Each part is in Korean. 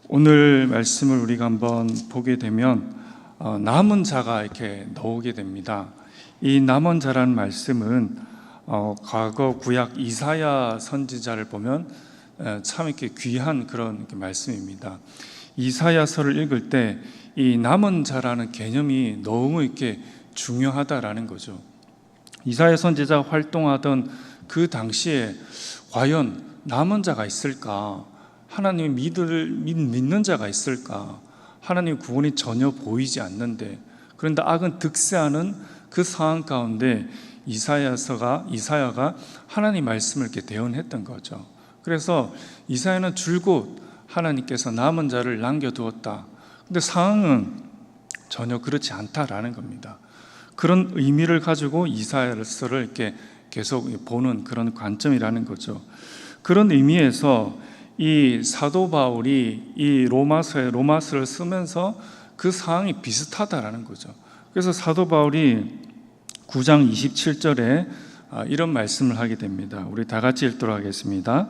오늘 말씀을 우리가 한번 보게 되면 남은 자가 이렇게 나오게 됩니다. 이 남은 자라는 말씀은 과거 구약 이사야 선지자를 보면 참 이렇게 귀한 그런 이렇게 말씀입니다. 이사야서를 읽을 때 이 남은 자라는 개념이 너무 이렇게 중요하다라는 거죠. 이사야 선지자 활동하던 그 당시에 과연 남은 자가 있을까? 하나님 믿는 자가 있을까? 하나님 구원이 전혀 보이지 않는데, 그런데 악은 득세하는 그 상황 가운데 이사야가 하나님 말씀을 이렇게 대언했던 거죠. 그래서 이사야는 줄곧 하나님께서 남은 자를 남겨두었다. 근데 상황은 전혀 그렇지 않다라는 겁니다. 그런 의미를 가지고 이사야서를 이렇게 계속 보는 그런 관점이라는 거죠. 그런 의미에서 이 사도 바울이 이 로마서를 쓰면서 그 상황이 비슷하다라는 거죠. 그래서 사도 바울이 9장 27절에 이런 말씀을 하게 됩니다. 우리 다 같이 읽도록 하겠습니다.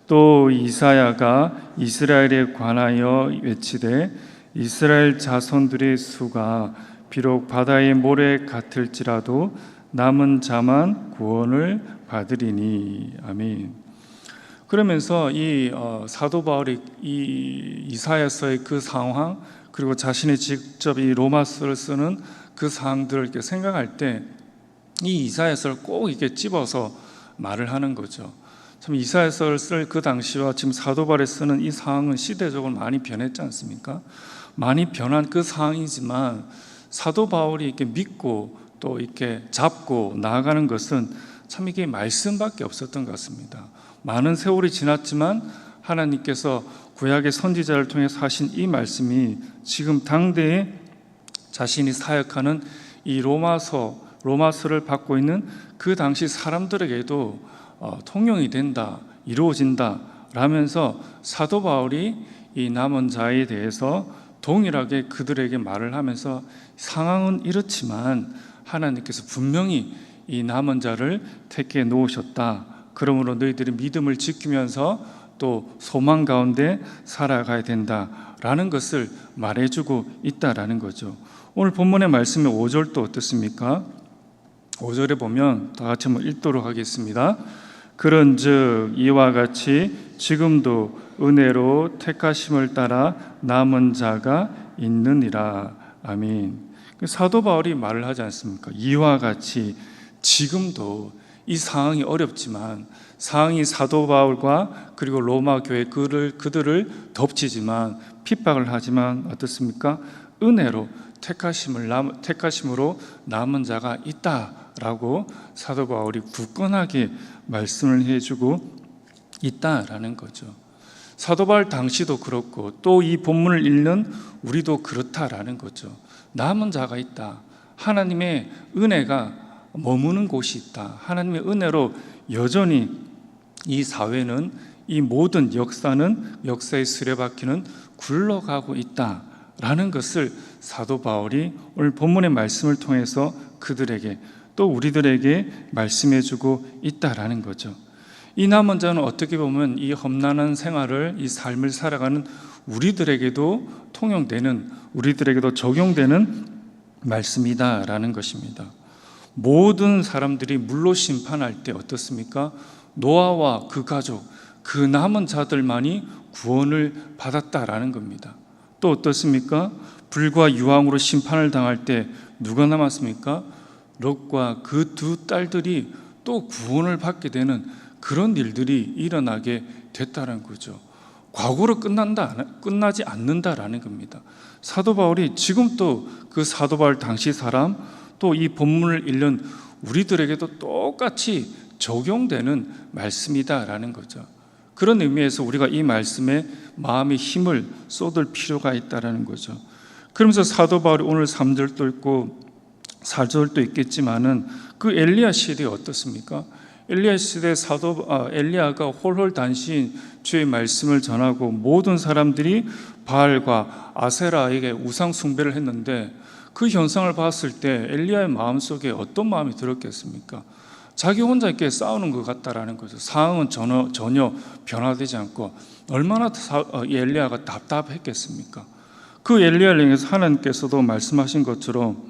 또 이사야가 이스라엘에 관하여 외치되 이스라엘 자손들의 수가 비록 바다의 모래 같을지라도 남은 자만 구원을 받으리니. 아멘. 그러면서 이 사도 바울이 이 이사야서의 그 상황, 그리고 자신이 직접 이 로마서를 쓰는 그 상황들을 이렇게 생각할 때 이 이사야서를 꼭 이렇게 집어서 말을 하는 거죠. 참 이사야서를 쓸 그 당시와 지금 사도 바울이 쓰는 이 상황은 시대적으로 많이 변했지 않습니까? 많이 변한 그 상황이지만 사도 바울이 이렇게 믿고 또 이렇게 잡고 나아가는 것은 참 이게 말씀밖에 없었던 것 같습니다. 많은 세월이 지났지만 하나님께서 구약의 선지자를 통해서 하신 이 말씀이 지금 당대에 자신이 사역하는 이 로마서를 받고 있는 그 당시 사람들에게도 통용이 된다, 이루어진다 라면서 사도 바울이 이 남은 자에 대해서 동일하게 그들에게 말을 하면서 상황은 이렇지만 하나님께서 분명히 이 남은 자를 택해 놓으셨다. 그러므로 너희들이 믿음을 지키면서 또 소망 가운데 살아가야 된다라는 것을 말해주고 있다라는 거죠. 오늘 본문의 말씀의 5절도 어떻습니까? 5절에 보면 다 같이 한번 읽도록 하겠습니다. 그런즉 이와 같이 지금도 은혜로 택하심을 따라 남은 자가 있느니라. 아멘. 사도 바울이 말을 하지 않습니까? 이와 같이 지금도 이 상황이 어렵지만 상황이 사도 바울과 그리고 로마 교회 그들을 덮치지만 핍박을 하지만 어떻습니까? 은혜로 택하심으로 남은 자가 있다라고 사도 바울이 굳건하게 말씀을 해주고 있다라는 거죠. 사도 바울 당시도 그렇고 또 이 본문을 읽는 우리도 그렇다라는 거죠. 남은 자가 있다. 하나님의 은혜가 머무는 곳이 있다. 하나님의 은혜로 여전히 이 사회는, 이 모든 역사의 수레바퀴는 굴러가고 있다라는 것을 사도 바울이 오늘 본문의 말씀을 통해서 그들에게 또 우리들에게 말씀해주고 있다라는 거죠. 이 남은 자는 어떻게 보면 이 험난한 생활을, 이 삶을 살아가는 우리들에게도 통용되는, 우리들에게도 적용되는 말씀이다라는 것입니다. 모든 사람들이 물로 심판할 때 어떻습니까? 노아와 그 가족, 그 남은 자들만이 구원을 받았다라는 겁니다. 또 어떻습니까? 불과 유황으로 심판을 당할 때 누가 남았습니까? 롯과 그 두 딸들이 또 구원을 받게 되는 그런 일들이 일어나게 됐다는 거죠. 과거로 끝나지 않는다라는 겁니다. 사도 바울이 지금 또 그 사도 바울 당시 사람, 또 이 본문을 읽는 우리들에게도 똑같이 적용되는 말씀이다라는 거죠. 그런 의미에서 우리가 이 말씀에 마음의 힘을 쏟을 필요가 있다라는 거죠. 그러면서 사도 바울이 오늘 3절도 있고 4절도 있겠지만은 그 엘리야 시대에 어떻습니까? 엘리야 시대 엘리야가 홀홀단신 주의 말씀을 전하고 모든 사람들이 바알과 아세라에게 우상 숭배를 했는데 그 현상을 봤을 때 엘리야의 마음속에 어떤 마음이 들었겠습니까? 자기 혼자 이렇게 싸우는 것 같다라는 거죠. 상황은 전혀 변화되지 않고 얼마나 이 엘리야가 답답했겠습니까? 그 엘리야를 향해서 하나님께서도 말씀하신 것처럼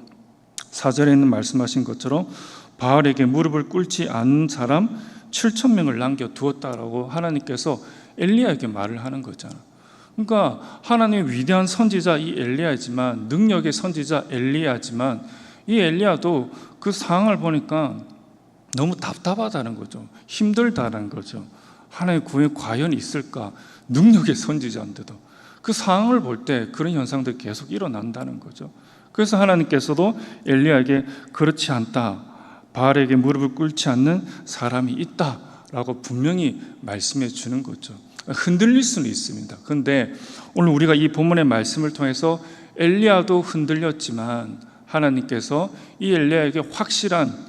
4절에 있는 말씀하신 것처럼 바알에게 무릎을 꿇지 않은 사람 7,000명을 남겨두었다라고 하나님께서 엘리야에게 말을 하는 거잖아요. 그러니까 하나님의 위대한 선지자 이 엘리야지만, 능력의 선지자 엘리야지만, 이 엘리야도 그 상황을 보니까 너무 답답하다는 거죠. 힘들다는 거죠. 하나님의 구원이 과연 있을까? 능력의 선지자인데도 그 상황을 볼 때 그런 현상들이 계속 일어난다는 거죠. 그래서 하나님께서도 엘리야에게 그렇지 않다, 바알에게 무릎을 꿇지 않는 사람이 있다라고 분명히 말씀해 주는 거죠. 흔들릴 수는 있습니다. 그런데 오늘 우리가 이 본문의 말씀을 통해서 엘리야도 흔들렸지만 하나님께서 이 엘리야에게 확실한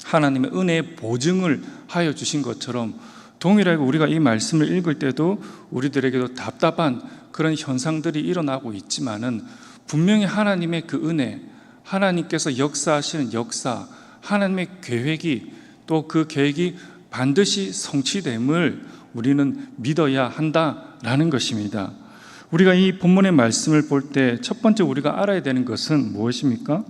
하나님의 은혜의 보증을 하여 주신 것처럼 동일하게 우리가 이 말씀을 읽을 때도 우리들에게도 답답한 그런 현상들이 일어나고 있지만은 분명히 하나님의 그 은혜, 하나님께서 역사하시는 역사, 하나님의 계획이, 또 그 계획이 반드시 성취됨을 우리는 믿어야 한다라는 것입니다. 우리가 이 본문의 말씀을 볼 때 첫 번째 우리가 알아야 되는 것은 무엇입니까?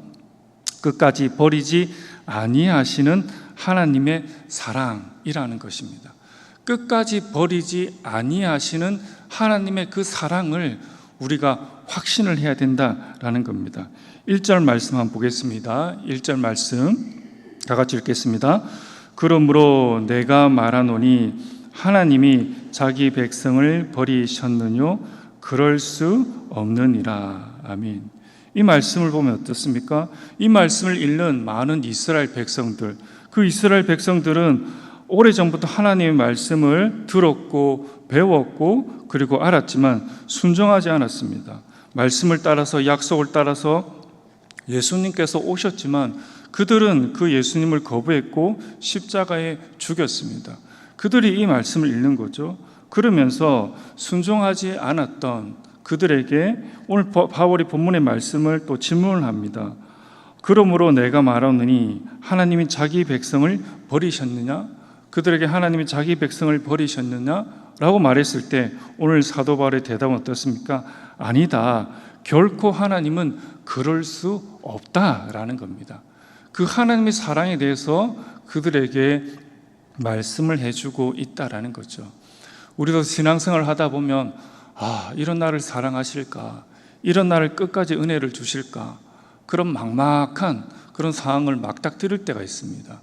끝까지 버리지 아니하시는 하나님의 사랑이라는 것입니다. 끝까지 버리지 아니하시는 하나님의 그 사랑을 우리가 확신을 해야 된다라는 겁니다. 1절 말씀 한번 보겠습니다. 1절 말씀 다 같이 읽겠습니다. 그러므로 내가 말하노니 하나님이 자기 백성을 버리셨느뇨? 그럴 수 없느니라. 아멘. 이 말씀을 보면 어떻습니까? 이 말씀을 읽는 많은 이스라엘 백성들, 그 이스라엘 백성들은 오래전부터 하나님의 말씀을 들었고 배웠고 그리고 알았지만 순종하지 않았습니다. 말씀을 따라서, 약속을 따라서 예수님께서 오셨지만 그들은 그 예수님을 거부했고 십자가에 죽였습니다. 그들이 이 말씀을 읽는 거죠. 그러면서 순종하지 않았던 그들에게 오늘 바울이 본문의 말씀을 또 질문을 합니다. 그러므로 내가 말하노니 하나님이 자기 백성을 버리셨느냐? 그들에게 하나님이 자기 백성을 버리셨느냐? 라고 말했을 때 오늘 사도 바울의 대답은 어떻습니까? 아니다. 결코 하나님은 그럴 수 없다라는 겁니다. 그 하나님의 사랑에 대해서 그들에게 말씀을 해주고 있다라는 거죠. 우리도 신앙생활을 하다 보면 이런 나를 사랑하실까? 이런 나를 끝까지 은혜를 주실까? 그런 막막한 그런 상황을 막닥뜨릴 때가 있습니다.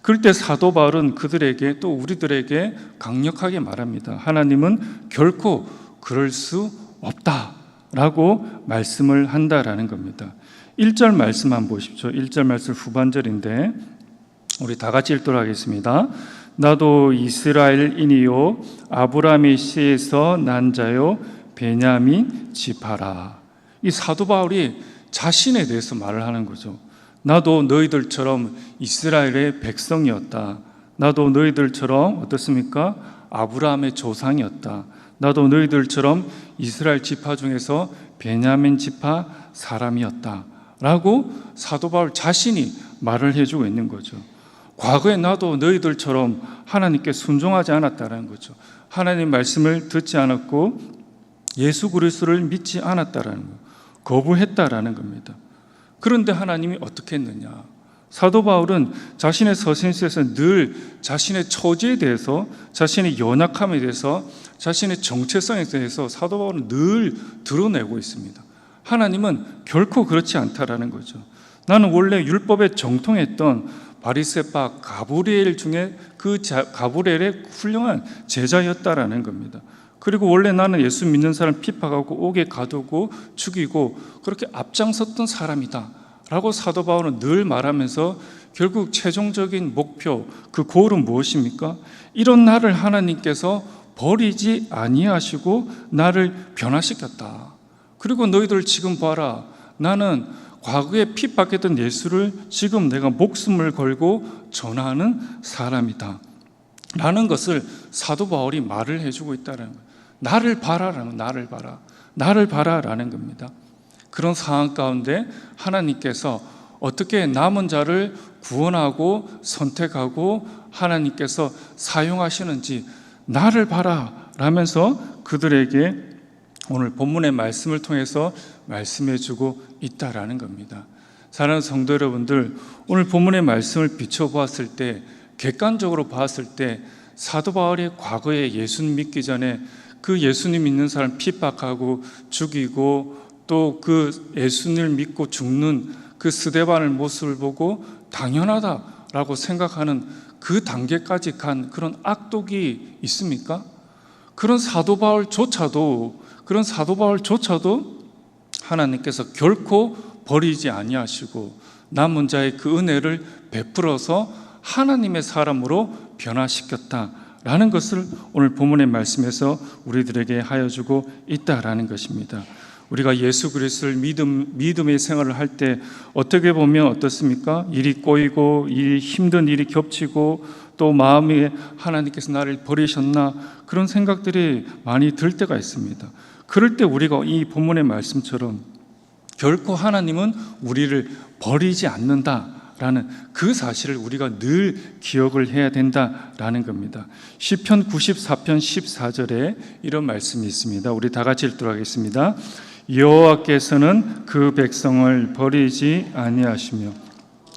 그럴 때 사도 바울은 그들에게 또 우리들에게 강력하게 말합니다. 하나님은 결코 그럴 수 없다라고 말씀을 한다라는 겁니다. 1절 말씀 한번 보십시오. 1절 말씀 후반절인데 우리 다 같이 읽도록 하겠습니다. 나도 이스라엘인이요 아브라함의 씨에서 난 자요 베냐민 지파라. 이 사도 바울이 자신에 대해서 말을 하는 거죠. 나도 너희들처럼 이스라엘의 백성이었다. 나도 너희들처럼 어떻습니까? 아브라함의 조상이었다. 나도 너희들처럼 이스라엘 지파 중에서 베냐민 지파 사람이었다. 라고 사도 바울 자신이 말을 해주고 있는 거죠. 과거에 나도 너희들처럼 하나님께 순종하지 않았다는 거죠. 하나님 말씀을 듣지 않았고 예수 그리스도를 믿지 않았다라는 거, 거부했다라는 겁니다. 그런데 하나님이 어떻게 했느냐? 사도 바울은 자신의 서신서에서 늘 자신의 처지에 대해서, 자신의 연약함에 대해서, 자신의 정체성에 대해서 사도 바울은 늘 드러내고 있습니다. 하나님은 결코 그렇지 않다라는 거죠. 나는 원래 율법에 정통했던 바리새파 가브리엘 중에 그 가브리엘의 훌륭한 제자였다라는 겁니다. 그리고 원래 나는 예수 믿는 사람 핍박하고 옥에 가두고 죽이고 그렇게 앞장섰던 사람이다 라고 사도 바울은 늘 말하면서 결국 최종적인 목표, 그 고울은 무엇입니까? 이런 나를 하나님께서 버리지 아니하시고 나를 변화시켰다. 그리고 너희들 지금 봐라. 나는 과거에 핍박했던 예수를 지금 내가 목숨을 걸고 전하는 사람이다 라는 것을 사도 바울이 말을 해주고 있다는 거예요. 나를 봐라라는, 나를 봐라, 나를 봐라라는 겁니다. 그런 상황 가운데 하나님께서 어떻게 남은 자를 구원하고 선택하고 하나님께서 사용하시는지 나를 봐라 라면서 그들에게 오늘 본문의 말씀을 통해서 말씀해 주고 있다라는 겁니다. 사랑하는 성도 여러분들, 오늘 본문의 말씀을 비춰보았을 때, 객관적으로 봤을 때 사도 바울이 과거에 예수님 믿기 전에 그 예수님 믿는 사람 핍박하고 죽이고 또 그 예수님을 믿고 죽는 그 스데반의 모습을 보고 당연하다라고 생각하는 그 단계까지 간 그런 악독이 있습니까? 그런 사도 바울조차도 하나님께서 결코 버리지 아니하시고 남은 자의 그 은혜를 베풀어서 하나님의 사람으로 변화시켰다라는 것을 오늘 본문의 말씀에서 우리들에게 하여 주고 있다라는 것입니다. 우리가 예수 그리스도를 믿음의 생활을 할 때 어떻게 보면 어떻습니까? 일이 꼬이고 힘든 일이 겹치고 또 마음에 하나님께서 나를 버리셨나 그런 생각들이 많이 들 때가 있습니다. 그럴 때 우리가 이 본문의 말씀처럼 결코 하나님은 우리를 버리지 않는다라는 그 사실을 우리가 늘 기억을 해야 된다라는 겁니다. 시편 94편 14절에 이런 말씀이 있습니다. 우리 다 같이 읽도록 하겠습니다. 여호와께서는 그 백성을 버리지 아니하시며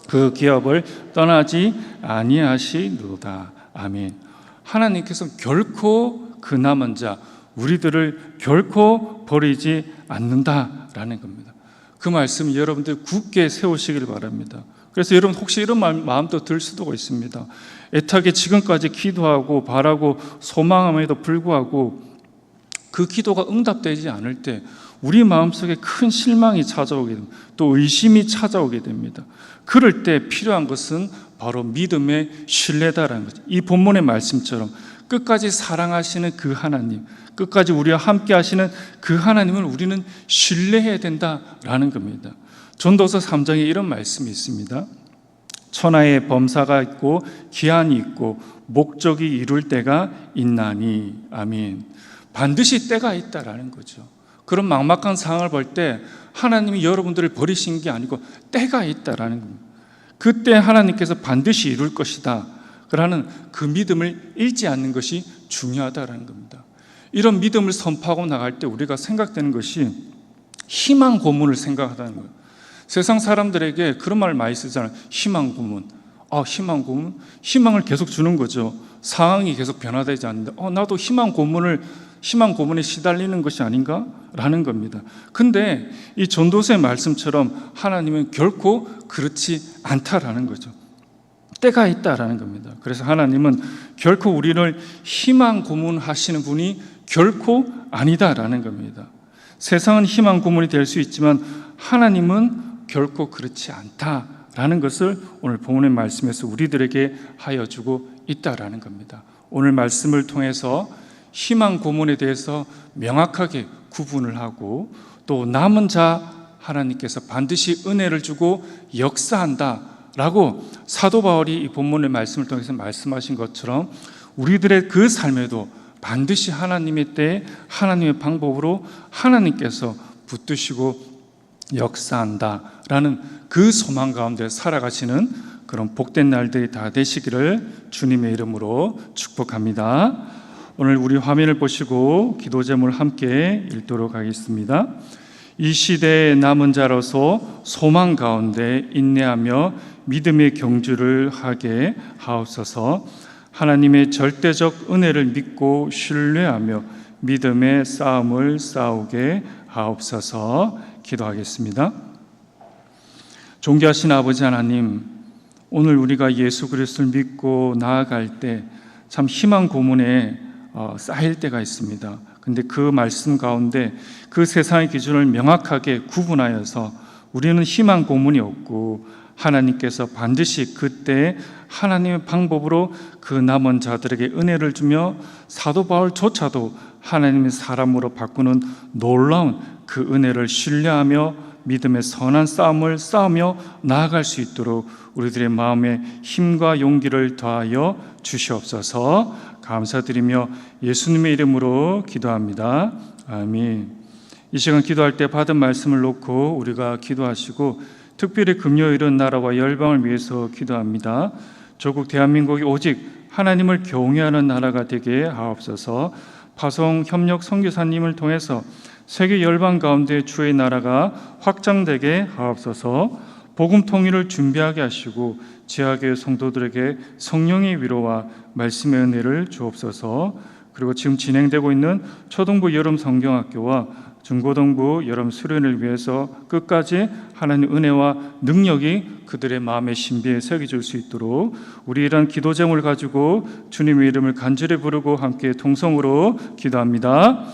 그 기업을 떠나지 아니하시노다. 아멘. 하나님께서 결코 그 남은 자 우리들을 결코 버리지 않는다라는 겁니다. 그 말씀 여러분들 굳게 세우시길 바랍니다. 그래서 여러분 혹시 이런 마음도 들 수도 있습니다. 애타게 지금까지 기도하고 바라고 소망함에도 불구하고 그 기도가 응답되지 않을 때 우리 마음속에 큰 실망이 찾아오게 됩니다. 또 의심이 찾아오게 됩니다. 그럴 때 필요한 것은 바로 믿음의 신뢰다라는 거죠. 이 본문의 말씀처럼 끝까지 사랑하시는 그 하나님, 끝까지 우리와 함께 하시는 그 하나님을 우리는 신뢰해야 된다라는 겁니다. 전도서 3장에 이런 말씀이 있습니다. 천하의 범사가 있고 기한이 있고 목적이 이룰 때가 있나니. 아멘. 반드시 때가 있다라는 거죠. 그런 막막한 상황을 볼 때 하나님이 여러분들을 버리신 게 아니고 때가 있다라는 겁니다. 그때 하나님께서 반드시 이룰 것이다 라는 그 믿음을 잃지 않는 것이 중요하다라는 겁니다. 이런 믿음을 선포하고 나갈 때 우리가 생각되는 것이 희망 고문을 생각하다는 거예요. 세상 사람들에게 그런 말을 많이 쓰잖아요. 희망 고문. 희망 고문? 희망을 계속 주는 거죠. 상황이 계속 변화되지 않는데 나도 희망 고문에 시달리는 것이 아닌가? 라는 겁니다. 근데 이 전도서의 말씀처럼 하나님은 결코 그렇지 않다라는 거죠. 때가 있다라는 겁니다. 그래서 하나님은 결코 우리를 희망 고문하시는 분이 결코 아니다라는 겁니다. 세상은 희망 고문이 될 수 있지만 하나님은 결코 그렇지 않다라는 것을 오늘 본문의 말씀에서 우리들에게 하여 주고 있다라는 겁니다. 오늘 말씀을 통해서 희망 고문에 대해서 명확하게 구분을 하고 또 남은 자 하나님께서 반드시 은혜를 주고 역사한다라고 사도 바울이 이 본문의 말씀을 통해서 말씀하신 것처럼 우리들의 그 삶에도 반드시 하나님의 때에 하나님의 방법으로 하나님께서 붙드시고 역사한다라는 그 소망 가운데 살아가시는 그런 복된 날들이 다 되시기를 주님의 이름으로 축복합니다. 오늘 우리 화면을 보시고 기도 제목을 함께 읽도록 하겠습니다. 이 시대의 남은 자로서 소망 가운데 인내하며 믿음의 경주를 하게 하옵소서. 하나님의 절대적 은혜를 믿고 신뢰하며 믿음의 싸움을 싸우게 하옵소서. 기도하겠습니다. 존귀하신 아버지 하나님, 오늘 우리가 예수 그리스도를 믿고 나아갈 때 참 희망 고문에 쌓일 때가 있습니다. 근데 그 말씀 가운데 그 세상의 기준을 명확하게 구분하여서 우리는 희망 고문이 없고 하나님께서 반드시 그때 하나님의 방법으로 그 남은 자들에게 은혜를 주며 사도 바울조차도 하나님의 사람으로 바꾸는 놀라운 그 은혜를 신뢰하며 믿음의 선한 싸움을 싸우며 나아갈 수 있도록 우리들의 마음에 힘과 용기를 더하여 주시옵소서. 감사드리며 예수님의 이름으로 기도합니다. 아멘. 이 시간 기도할 때 받은 말씀을 놓고 우리가 기도하시고 특별히 금요일은 나라와 열방을 위해서 기도합니다. 조국 대한민국이 오직 하나님을 경외하는 나라가 되게 하옵소서. 파송 협력 선교사님을 통해서 세계 열방 가운데 주의 나라가 확장되게 하옵소서. 복음 통일을 준비하게 하시고 지하교회 성도들에게 성령의 위로와 말씀의 은혜를 주옵소서. 그리고 지금 진행되고 있는 초등부 여름 성경학교와 중고등부 여름 수련을 위해서 끝까지 하나님의 은혜와 능력이 그들의 마음의 신비에 새겨질 수 있도록 우리 이런 기도 제목을 가지고 주님의 이름을 간절히 부르고 함께 통성으로 기도합니다.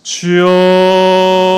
주여